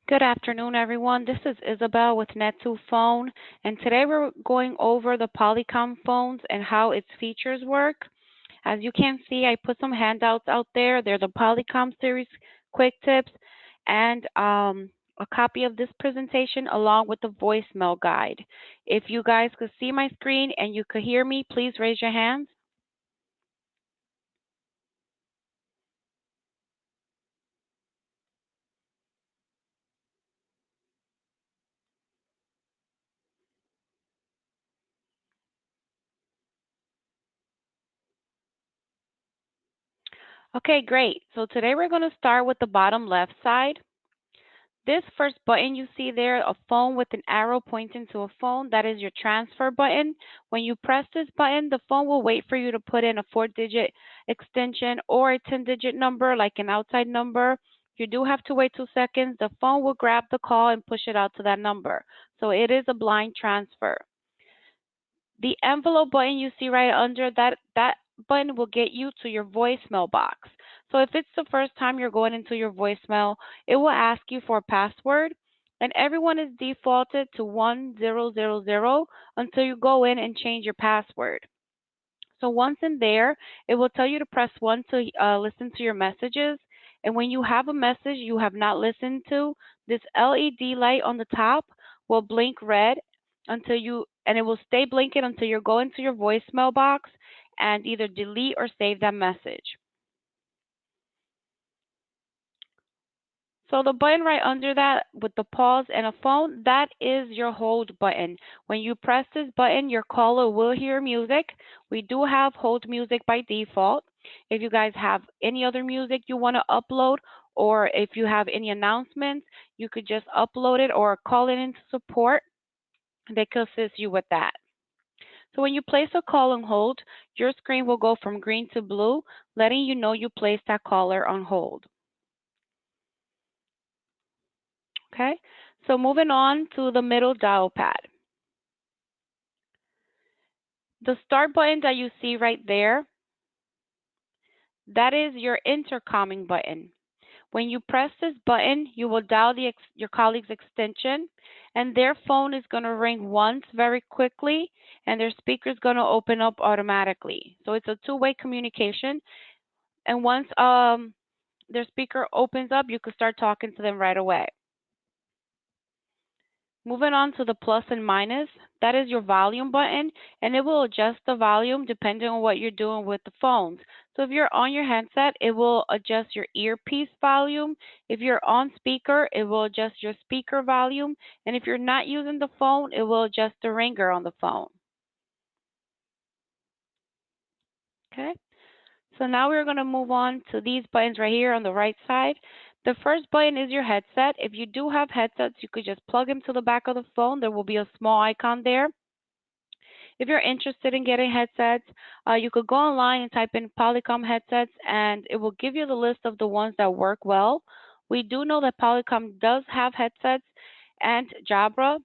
Good afternoon, everyone. This is Isabel with Net2phone, and today we're going over the Polycom phones and how its features work. As you can see, I put some handouts out there. They're the Polycom series quick tips and a copy of this presentation along with the voicemail guide. If you guys could see my screen and you could hear me, please raise your hands. Okay, great. So today we're going to start with the bottom left side. This first button you see there, a phone with an arrow pointing to a phone, that is your transfer button. When you press this button, the phone will wait for you to put in a 4-digit extension or a 10-digit number, like an outside number. You do have to wait 2 seconds. The phone will grab the call and push it out to that number. So it is a blind transfer. The envelope button you see right under that button will get you to your voicemail box. So if it's the first time you're going into your voicemail, it will ask you for a password, and everyone is defaulted to 1000 until you go in and change your password. So once in there, it will tell you to press 1 to listen to your messages. And when you have a message you have not listened to, this LED light on the top will blink red and it will stay blinking until you go into your voicemail box and either delete or save that message. So the button right under that with the pause and a phone, that is your hold button. When you press this button, your caller will hear music. We do have hold music by default. If you guys have any other music you want to upload, or if you have any announcements, you could just upload it or call it into support. They can assist you with that. So when you place a call on hold, your screen will go from green to blue, letting you know you placed that caller on hold. Okay, so moving on to the middle dial pad. The start button that you see right there, that is your intercoming button. When you press this button, you will dial your colleague's extension, and their phone is going to ring once very quickly, and their speaker is going to open up automatically. So it's a two-way communication, and once their speaker opens up, you can start talking to them right away. Moving on to the plus and minus, that is your volume button, and it will adjust the volume depending on what you're doing with the phones. So if you're on your handset, it will adjust your earpiece volume. If you're on speaker, it will adjust your speaker volume. And if you're not using the phone, it will adjust the ringer on the phone. Okay? So now we're going to move on to these buttons right here on the right side. The first button is your headset. If you do have headsets, you could just plug them to the back of the phone. There will be a small icon there. If you're interested in getting headsets, you could go online and type in Polycom headsets, and it will give you the list of the ones that work well. We do know that Polycom does have headsets, and Jabra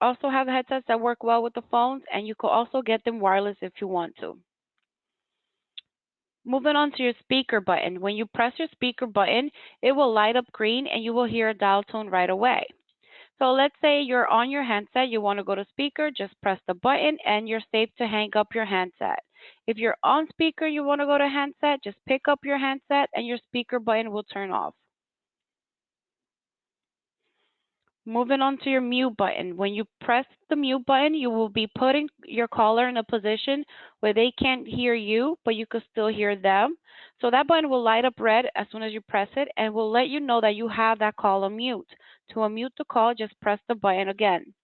also have headsets that work well with the phones, and you could also get them wireless if you want to. Moving on to your speaker button. When you press your speaker button, it will light up green and you will hear a dial tone right away. So let's say you're on your handset, you want to go to speaker, just press the button and you're safe to hang up your handset. If you're on speaker, you want to go to handset, just pick up your handset and your speaker button will turn off. Moving on to your mute button. When you press the mute button, you will be putting your caller in a position where they can't hear you, but you can still hear them. So that button will light up red as soon as you press it and will let you know that you have that call on mute. To unmute the call, just press the button again.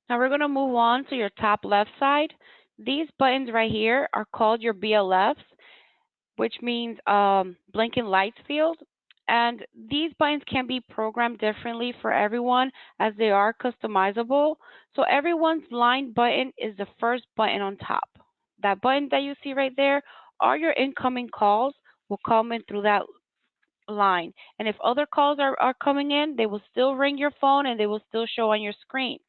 Now we're going to move on to your top left side. These buttons right here are called your BLFs, which means blinking lights field. And these buttons can be programmed differently for everyone as they are customizable. So everyone's line button is the first button on top. That button that you see right there, all your incoming calls will come in through that line. And if other calls are coming in, they will still ring your phone and they will still show on your screen.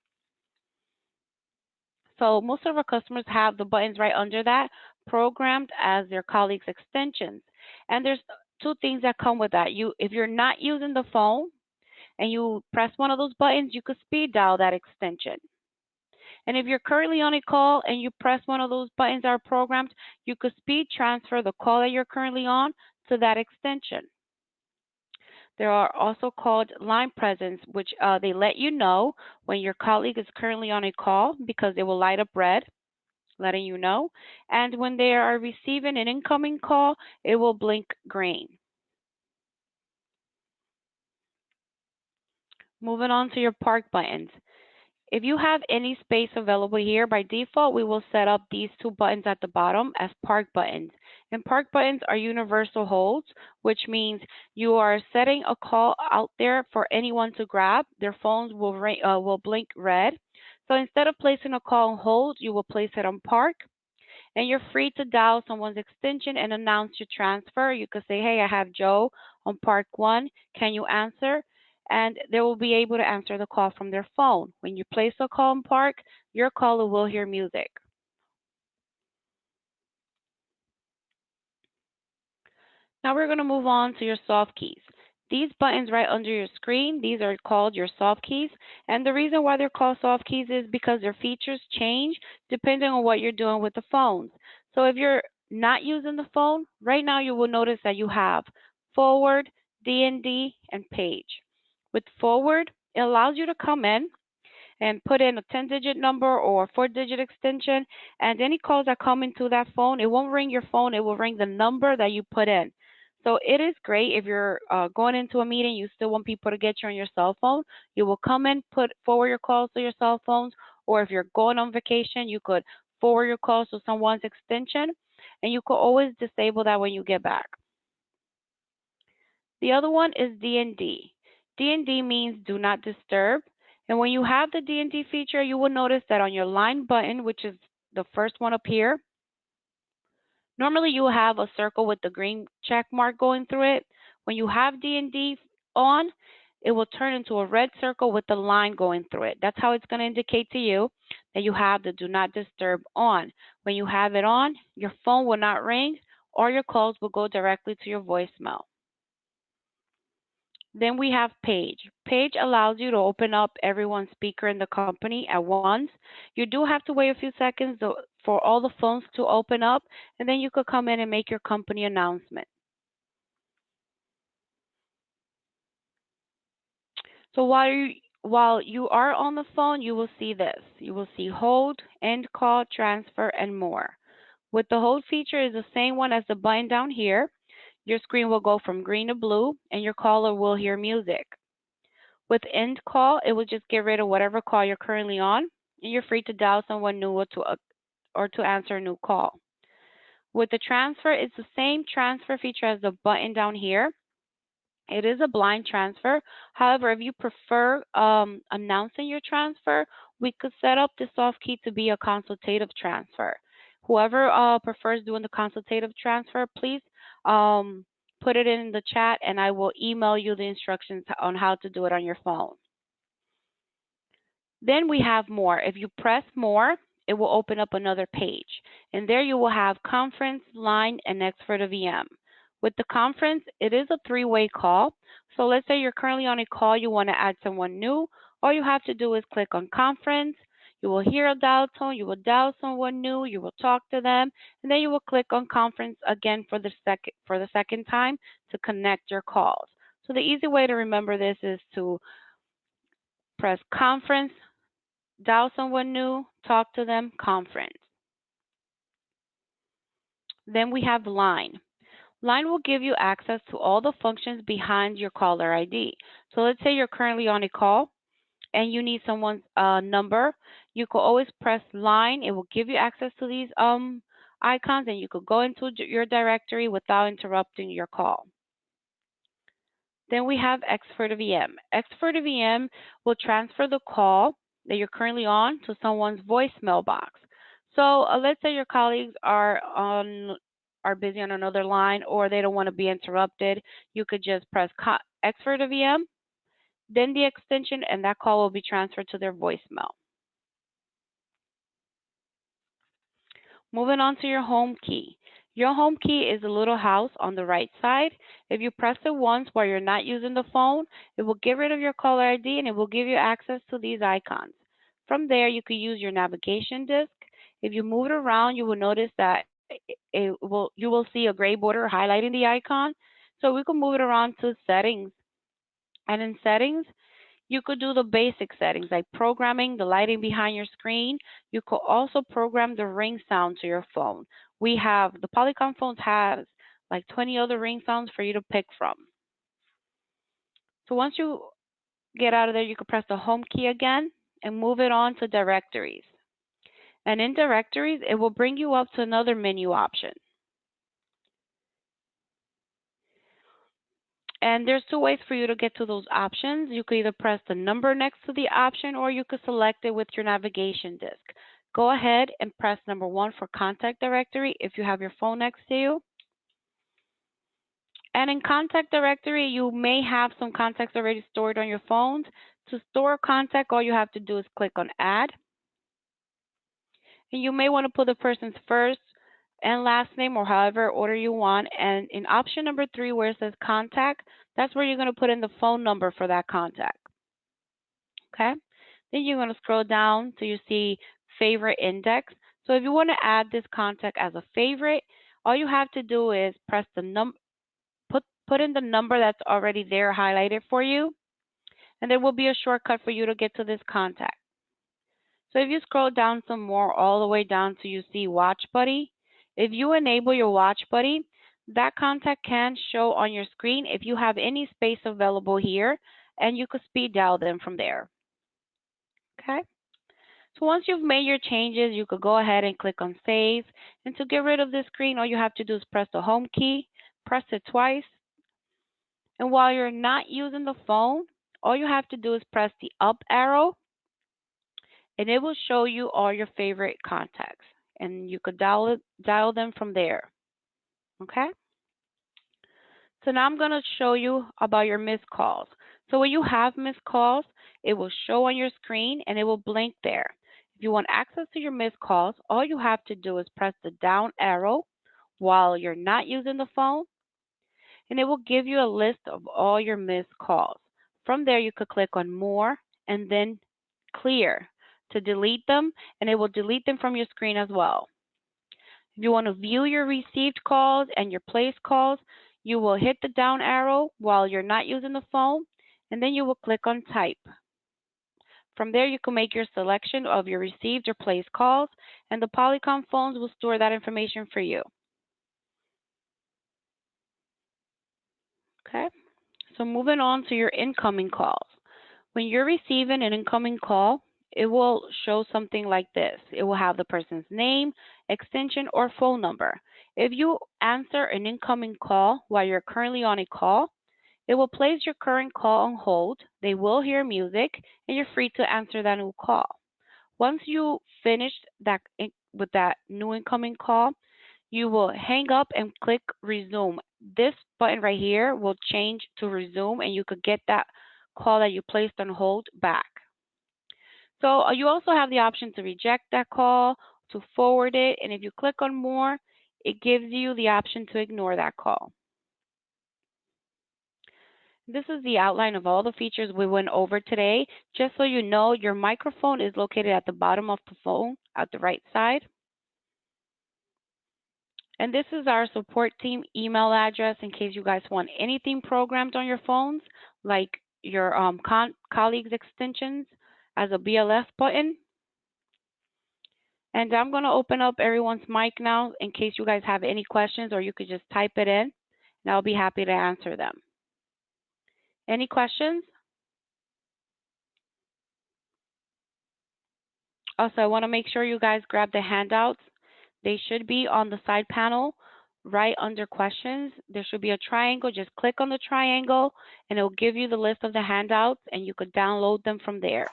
So most of our customers have the buttons right under that programmed as their colleagues' extensions. And there's two things that come with that. If you're not using the phone and you press one of those buttons, you could speed dial that extension. And if you're currently on a call and you press one of those buttons that are programmed, you could speed transfer the call that you're currently on to that extension. There are also called line presence, which they let you know when your colleague is currently on a call because it will light up red, letting you know. And when they are receiving an incoming call, it will blink green. Moving on to your park buttons. If you have any space available here, by default, we will set up these two buttons at the bottom as park buttons. And park buttons are universal holds, which means you are setting a call out there for anyone to grab. Their phones will blink red. So instead of placing a call on hold, you will place it on park. And you're free to dial someone's extension and announce your transfer. You could say, hey, I have Joe on Park 1. Can you answer? And they will be able to answer the call from their phone. When you place a call in Park, your caller will hear music. Now we're going to move on to your soft keys. These buttons right under your screen, these are called your soft keys. And the reason why they're called soft keys is because their features change depending on what you're doing with the phones. So if you're not using the phone, right now you will notice that you have forward, D&D, and page. With forward, it allows you to come in and put in a 10-digit number or a 4-digit extension, and any calls that come into that phone, it won't ring your phone, it will ring the number that you put in. So it is great if you're going into a meeting, you still want people to get you on your cell phone, you will come in, put forward your calls to your cell phones, or if you're going on vacation, you could forward your calls to someone's extension, and you could always disable that when you get back. The other one is D&D. D&D means do not disturb. And when you have the D&D feature, you will notice that on your line button, which is the first one up here, normally you will have a circle with the green check mark going through it. When you have D&D on, it will turn into a red circle with the line going through it. That's how it's going to indicate to you that you have the do not disturb on. When you have it on, your phone will not ring or your calls will go directly to your voicemail. Then we have Page. Page allows you to open up everyone's speaker in the company at once. You do have to wait a few seconds for all the phones to open up, and then you could come in and make your company announcement. So while you are on the phone, you will see this. You will see hold, end call, transfer, and more. With the hold feature is the same one as the button down here. Your screen will go from green to blue, and your caller will hear music. With end call, it will just get rid of whatever call you're currently on, and you're free to dial someone new or to answer a new call. With the transfer, it's the same transfer feature as the button down here. It is a blind transfer. However, if you prefer announcing your transfer, we could set up the soft key to be a consultative transfer. Whoever prefers doing the consultative transfer, please put it in the chat and I will email you the instructions on how to do it on your phone. Then we have more. If you press more, it will open up another page. And there you will have conference, line, and next for the VM. With the conference, it is a three-way call. So let's say you're currently on a call, you want to add someone new. All you have to do is click on conference. You will hear a dial tone. You will dial someone new. You will talk to them. And then you will click on conference again for the second time to connect your calls. So the easy way to remember this is to press conference, dial someone new, talk to them, conference. Then we have line. Line will give you access to all the functions behind your caller ID. So let's say you're currently on a call and you need someone's number. You could always press line. It will give you access to these icons and you could go into your directory without interrupting your call. Then we have X for the VM. X for the VM will transfer the call that you're currently on to someone's voicemail box. So let's say your colleagues are busy on another line or they don't want to be interrupted. You could just press X for the VM, then the extension, and that call will be transferred to their voicemail. Moving on to your home key. Your home key is a little house on the right side. If you press it once while you're not using the phone, it will get rid of your caller ID and it will give you access to these icons. From there, you can use your navigation disc. If you move it around, you will notice that you will see a gray border highlighting the icon. So we can move it around to settings. And in settings, you could do the basic settings like programming the lighting behind your screen. You could also program the ring sound to your phone. The Polycom phones has like 20 other ring sounds for you to pick from. So once you get out of there, you can press the home key again and move it on to directories. And in directories, it will bring you up to another menu option. And there's two ways for you to get to those options. You could either press the number next to the option or you could select it with your navigation disc. Go ahead and press number 1 for contact directory if you have your phone next to you. And in contact directory, you may have some contacts already stored on your phones. To store a contact, all you have to do is click on add. And you may want to put the person's first and last name or however order you want. And in option number 3 where it says contact, that's where you're going to put in the phone number for that contact. Okay? Then you're going to scroll down till you see favorite index. So if you want to add this contact as a favorite, all you have to do is press the put in the number that's already there highlighted for you, and there will be a shortcut for you to get to this contact. So if you scroll down some more all the way down to you see Watch Buddy, if you enable your Watch Buddy, that contact can show on your screen if you have any space available here, and you could speed dial them from there. Okay? So once you've made your changes, you could go ahead and click on Save. And to get rid of this screen, all you have to do is press the Home key, press it twice. And while you're not using the phone, all you have to do is press the up arrow, and it will show you all your favorite contacts. And you could dial them from there. Okay? So now I'm going to show you about your missed calls. So when you have missed calls, it will show on your screen and it will blink there. If you want access to your missed calls, all you have to do is press the down arrow while you're not using the phone, and it will give you a list of all your missed calls. From there, you could click on more and then clear to delete them, and it will delete them from your screen as well. If you want to view your received calls and your placed calls, you will hit the down arrow while you're not using the phone, and then you will click on type. From there, you can make your selection of your received or placed calls, and the Polycom phones will store that information for you. Okay, so moving on to your incoming calls. When you're receiving an incoming call, it will show something like this. It will have the person's name, extension, or phone number. If you answer an incoming call while you're currently on a call, it will place your current call on hold. They will hear music, and you're free to answer that new call. Once you finish with that new incoming call, you will hang up and click resume. This button right here will change to resume, and you could get that call that you placed on hold back. So you also have the option to reject that call, to forward it, and if you click on more, it gives you the option to ignore that call. This is the outline of all the features we went over today. Just so you know, your microphone is located at the bottom of the phone at the right side. And this is our support team email address in case you guys want anything programmed on your phones, like your colleagues' extensions as a BLS button. And I'm going to open up everyone's mic now in case you guys have any questions, or you could just type it in, and I'll be happy to answer them. Any questions? Also, I want to make sure you guys grab the handouts. They should be on the side panel right under questions. There should be a triangle. Just click on the triangle, and it will give you the list of the handouts, and you could download them from there.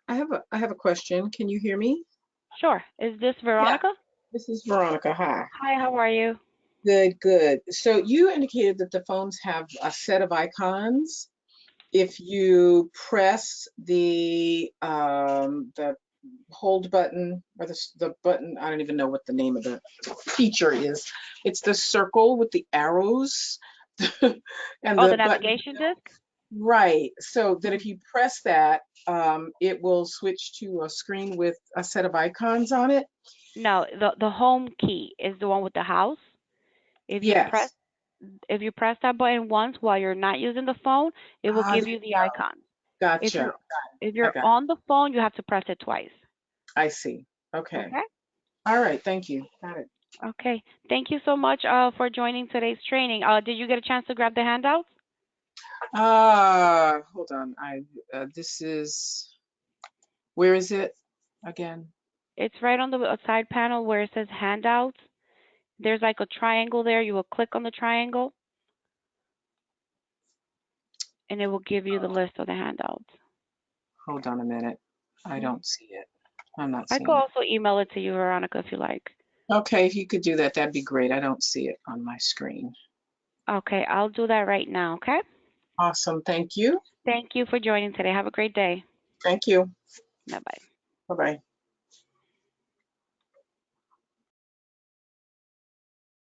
I have a question. Can you hear me? Sure. Is this Veronica? Yeah. This is Veronica. Hi. Hi, how are you? Good, good. So you indicated that the phones have a set of icons. If you press the hold button, or the button, I don't even know what the name of the feature is. It's the circle with the arrows and Oh, the the button. navigation disc? Right. So that Mhm. if you press that, it will switch to a screen with a set of icons on it. No, the home key is the one with the house. If you press Yes. if you press that button once while you're not using the phone, it will Ah, give there you you the go. icon. If Gotcha. you're if I you're got on the phone, you have to press it twice. I see. Okay. Okay? All right. Thank you. Got it. Okay. Thank you so much for joining today's training. Did you get a chance to grab the handouts? Hold on. This is, where is it again? It's right on the side panel where it says handouts. There's like a triangle there. You will click on the triangle and it will give you the list of the handouts. Hold on a minute. I Mhm. don't see it. I'm not I could seeing it. also email it to you, Veronica, if you like. Okay, if you could do that, that'd be great. I don't see it on my screen. Okay, I'll do that right now, okay? Awesome. Thank you. Thank you for joining today. Have a great day. Thank you. Bye bye. Bye-bye.